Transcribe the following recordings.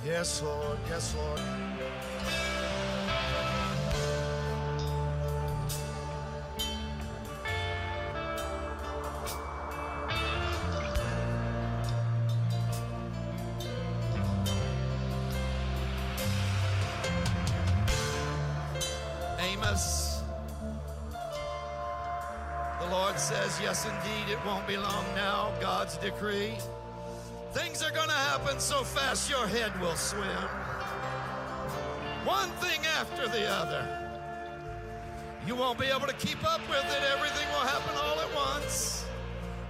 Yes, Lord. Yes, Lord. Amos, the Lord says, yes, indeed, it won't be long now, God's decree. Things are going to happen so fast your head will swim. One thing after the other. You won't be able to keep up with it. Everything will happen all at once.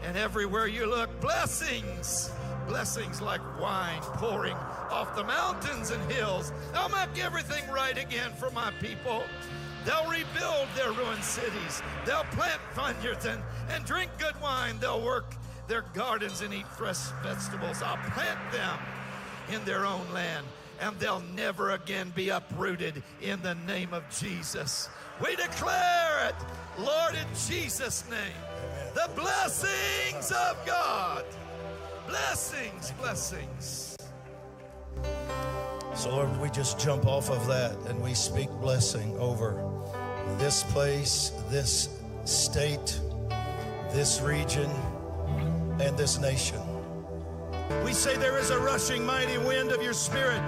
And everywhere you look, blessings. Blessings like wine pouring off the mountains and hills. I'll make everything right again for my people. They'll rebuild their ruined cities. They'll plant vineyards and drink good wine. They'll work their gardens and eat fresh vegetables. I'll plant them in their own land, and they'll never again be uprooted in the name of Jesus. We declare it, Lord, in Jesus' name. The blessings of God. Blessings, blessings. So Lord, we just jump off of that and we speak blessing over this place, this state, this region, and this nation. We say there is a rushing mighty wind of your Spirit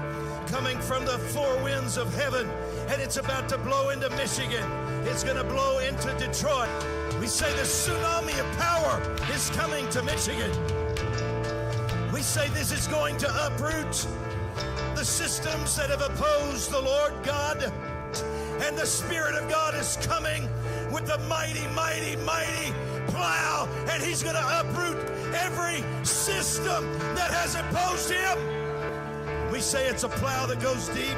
coming from the four winds of heaven, and it's about to blow into Michigan. It's going to blow into Detroit. We say the tsunami of power is coming to Michigan. We say this is going to uproot the systems that have opposed the Lord God, and the Spirit of God is coming with the mighty, mighty, mighty plow, and he's going to uproot every system that has opposed him. We say it's a plow that goes deep.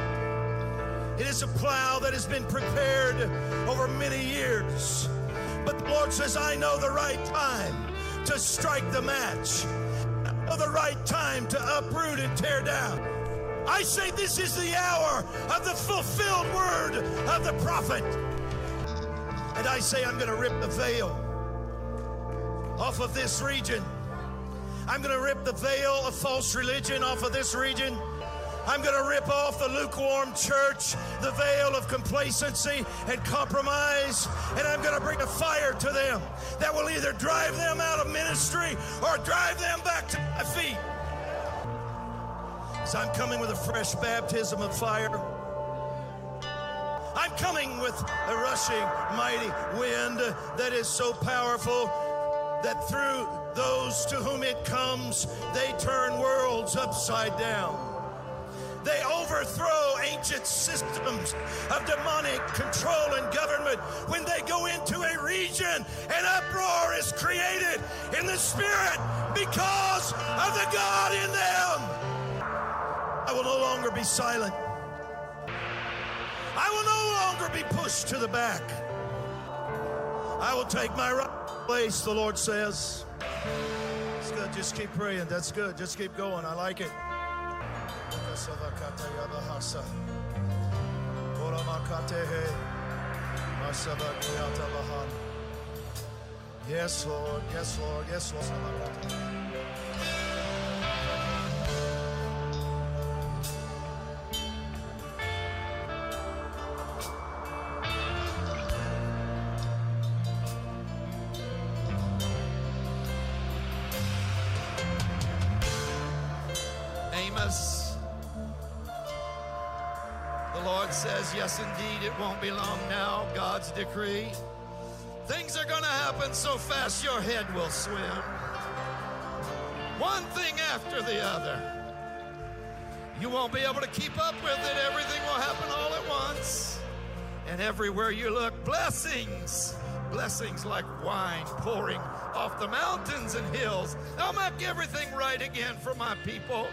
It is a plow that has been prepared over many years. But the Lord says, I know the right time to strike the match. I know the right time to uproot and tear down. I say this is the hour of the fulfilled word of the prophet. And I say I'm going to rip the veil off of this region. I'm going to rip the veil of false religion off of this region. I'm going to rip off the lukewarm church, the veil of complacency and compromise, and I'm going to bring a fire to them that will either drive them out of ministry or drive them back to my feet. So I'm coming with a fresh baptism of fire. I'm coming with a rushing, mighty wind that is so powerful that through those to whom it comes, they turn worlds upside down. They overthrow ancient systems of demonic control and government. When they go into a region, an uproar is created in the spirit because of the God in them. I will no longer be silent. I will no longer be pushed to the back. I will take my right place, the Lord says. It's good. Just keep praying. That's good. Just keep going. I like it. Yes, Lord. Yes, Lord. Yes, Lord. Amos, the Lord says, yes, indeed, it won't be long now, God's decree. Things are going to happen so fast your head will swim. One thing after the other. You won't be able to keep up with it. Everything will happen all at once. And everywhere you look, blessings. Blessings like wine pouring off the mountains and hills. I'll make everything right again for my people.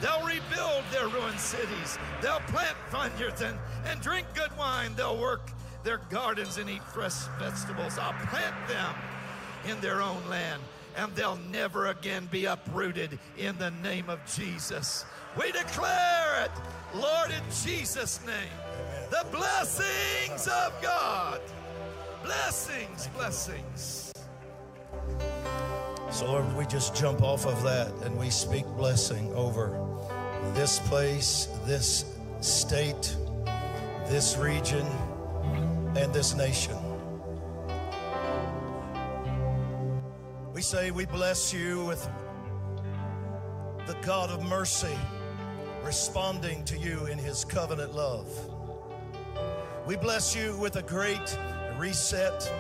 They'll rebuild their ruined cities. They'll plant vineyards and drink good wine. They'll work their gardens and eat fresh vegetables. I'll plant them in their own land, and they'll never again be uprooted in the name of Jesus. We declare it, Lord, in Jesus' name. The blessings of God. Blessings, blessings. So Lord, we just jump off of that and we speak blessing over this place, this state, this region, and this nation. We say we bless you with the God of mercy responding to you in his covenant love. We bless you with a great reset.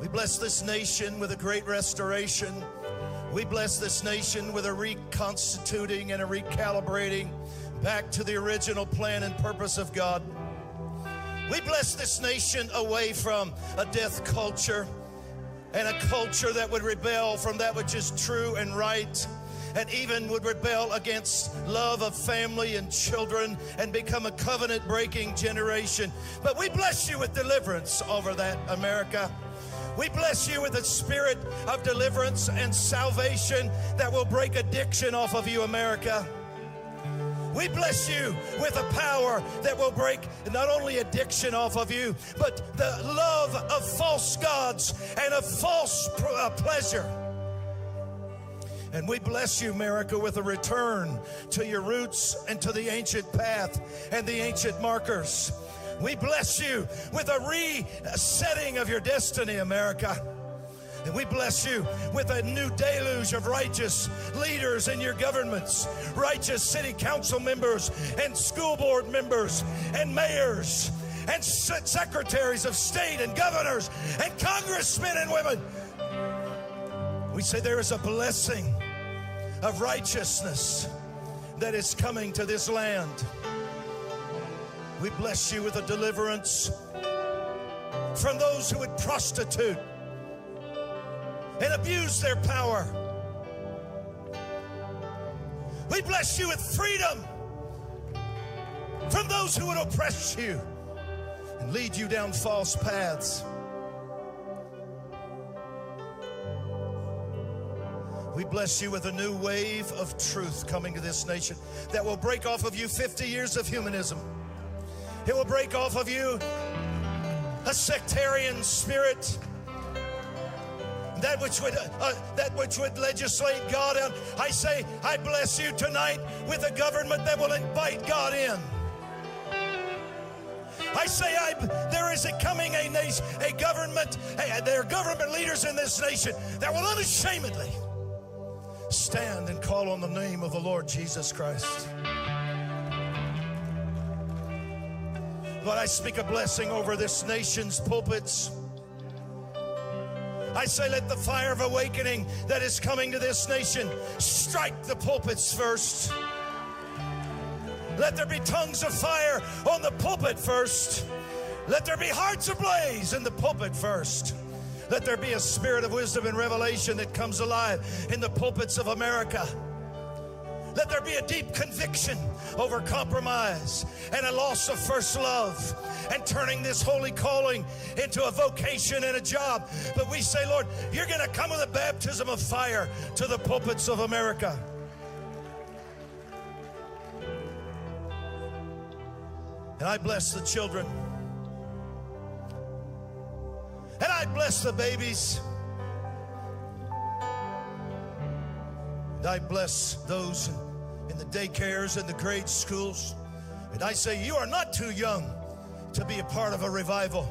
We bless this nation with a great restoration. We bless this nation with a reconstituting and a recalibrating back to the original plan and purpose of God. We bless this nation away from a death culture and a culture that would rebel from that which is true and right, and even would rebel against love of family and children and become a covenant-breaking generation. But we bless you with deliverance over that, America. We bless you with a spirit of deliverance and salvation that will break addiction off of you, America. We bless you with a power that will break not only addiction off of you, but the love of false gods and of false pleasure. And we bless you, America, with a return to your roots and to the ancient path and the ancient markers. We bless you with a resetting of your destiny, America. And we bless you with a new deluge of righteous leaders in your governments, righteous city council members and school board members and mayors and secretaries of state and governors and congressmen and women. We say there is a blessing of righteousness that is coming to this land. We bless you with a deliverance from those who would prostitute and abuse their power. We bless you with freedom from those who would oppress you and lead you down false paths. We bless you with a new wave of truth coming to this nation that will break off of you 50 years of humanism. It will break off of you a sectarian spirit, that which would legislate God out. I say, I bless you tonight with a government that will invite God in. I say, there is coming a government, there are government leaders in this nation that will unashamedly stand and call on the name of the Lord Jesus Christ. Lord, I speak a blessing over this nation's pulpits. I say, let the fire of awakening that is coming to this nation strike the pulpits first. Let there be tongues of fire on the pulpit first. Let there be hearts ablaze in the pulpit first. Let there be a spirit of wisdom and revelation that comes alive in the pulpits of America. Let there be a deep conviction over compromise and a loss of first love and turning this holy calling into a vocation and a job. But we say, Lord, you're going to come with a baptism of fire to the pulpits of America. And I bless the children. And I bless the babies. And I bless those in the daycares and the grade schools. And I say, you are not too young to be a part of a revival.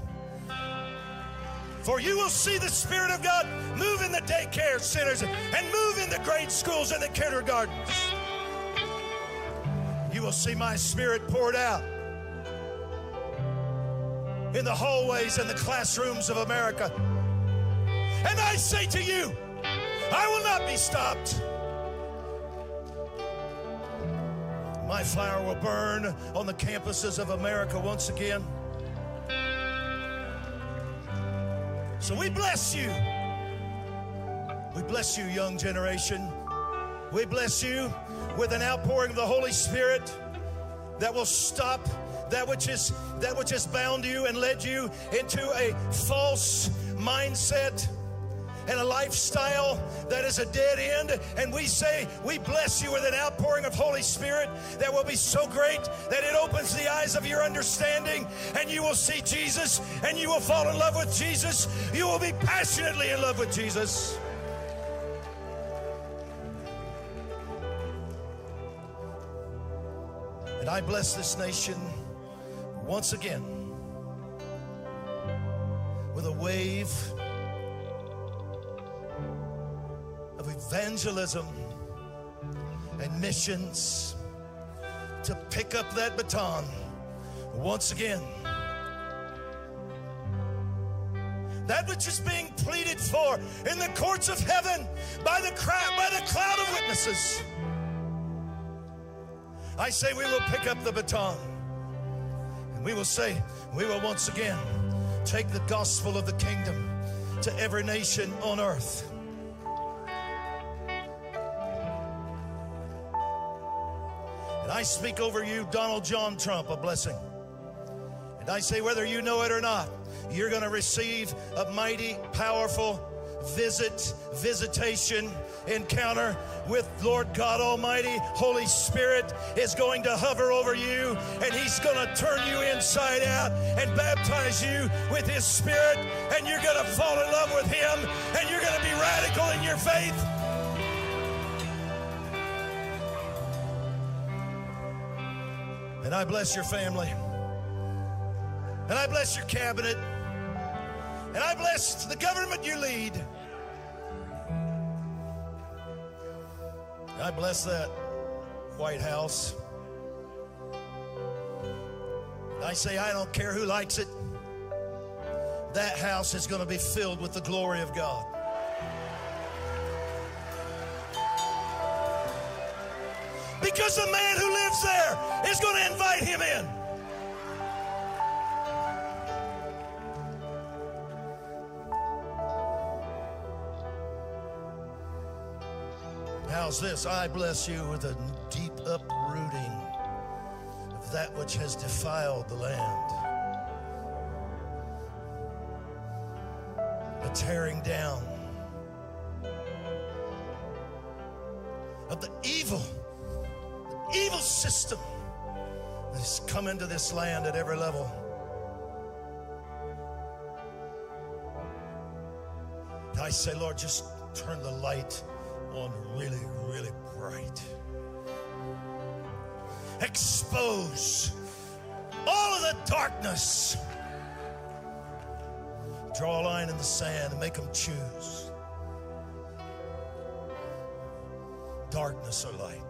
For you will see the Spirit of God move in the daycare centers and move in the grade schools and the kindergartens. You will see my Spirit poured out in the hallways and the classrooms of America. And I say to you, I will not be stopped. My fire will burn on the campuses of America once again. So we bless you. We bless you, young generation. We bless you with an outpouring of the Holy Spirit that will stop that which has bound you and led you into a false mindset and a lifestyle that is a dead end. And we say, we bless you with an outpouring of Holy Spirit that will be so great that it opens the eyes of your understanding, and you will see Jesus, and you will fall in love with Jesus. You will be passionately in love with Jesus. And I bless this nation once again with a wave of evangelism and missions to pick up that baton once again. That which is being pleaded for in the courts of heaven by the cloud of witnesses. I say we will pick up the baton, and we will say, we will once again take the gospel of the kingdom to every nation on earth. And I speak over you, Donald John Trump, a blessing. And I say, whether you know it or not, you're going to receive a mighty, powerful visitation, encounter with Lord God Almighty. Holy Spirit is going to hover over you, and He's going to turn you inside out and baptize you with His Spirit, and you're going to fall in love with Him, and you're going to be radical in your faith. And I bless your family, and I bless your cabinet, and I bless the government you lead. I bless that White House. I say, I don't care who likes it. That house is going to be filled with the glory of God. Because the man who lives there is going to invite him in. How's this? I bless you with a deep uprooting of that which has defiled the land. A tearing down of the evil system that has come into this land at every level. I say, Lord, just turn the light on really, really bright. Expose all of the darkness. Draw a line in the sand and make them choose. Darkness or light.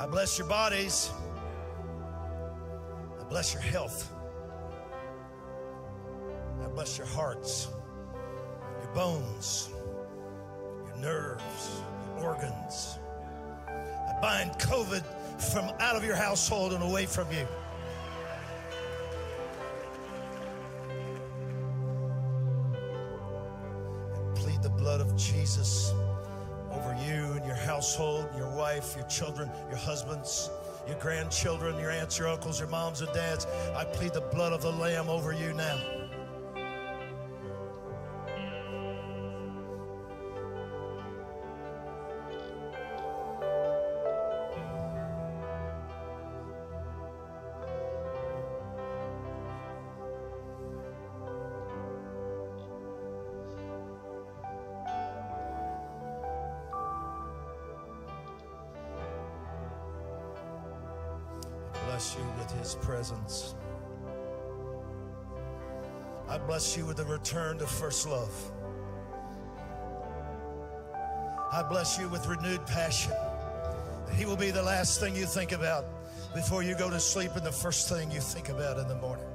I bless your bodies. I bless your health. I bless your hearts, your bones, your nerves, your organs. I bind COVID from out of your household and away from you. And plead the blood of Jesus over you and your household, your wife, your children, your husbands, your grandchildren, your aunts, your uncles, your moms and dads. I plead the blood of the Lamb over you now. Bless you with His presence. I bless you with the return to first love. I bless you with renewed passion. He will be the last thing you think about before you go to sleep and the first thing you think about in the morning.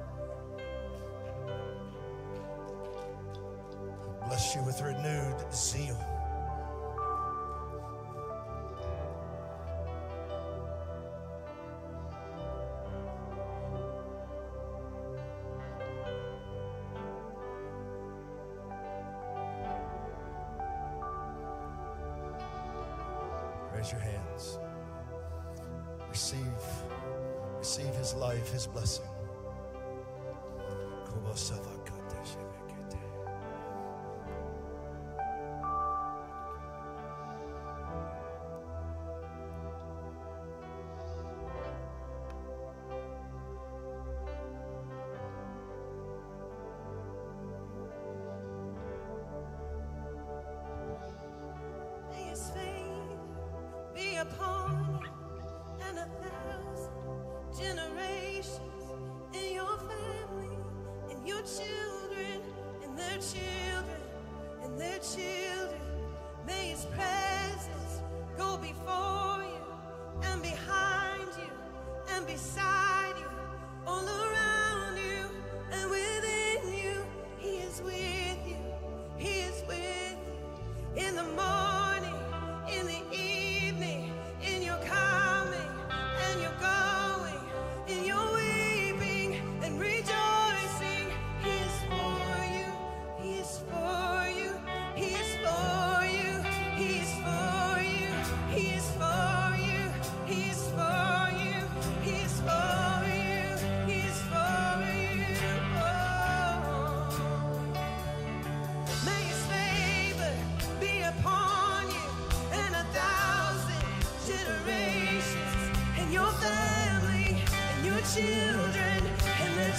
I bless you with renewed zeal. Raise your hands. Receive His life, His blessing.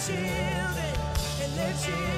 children and their children.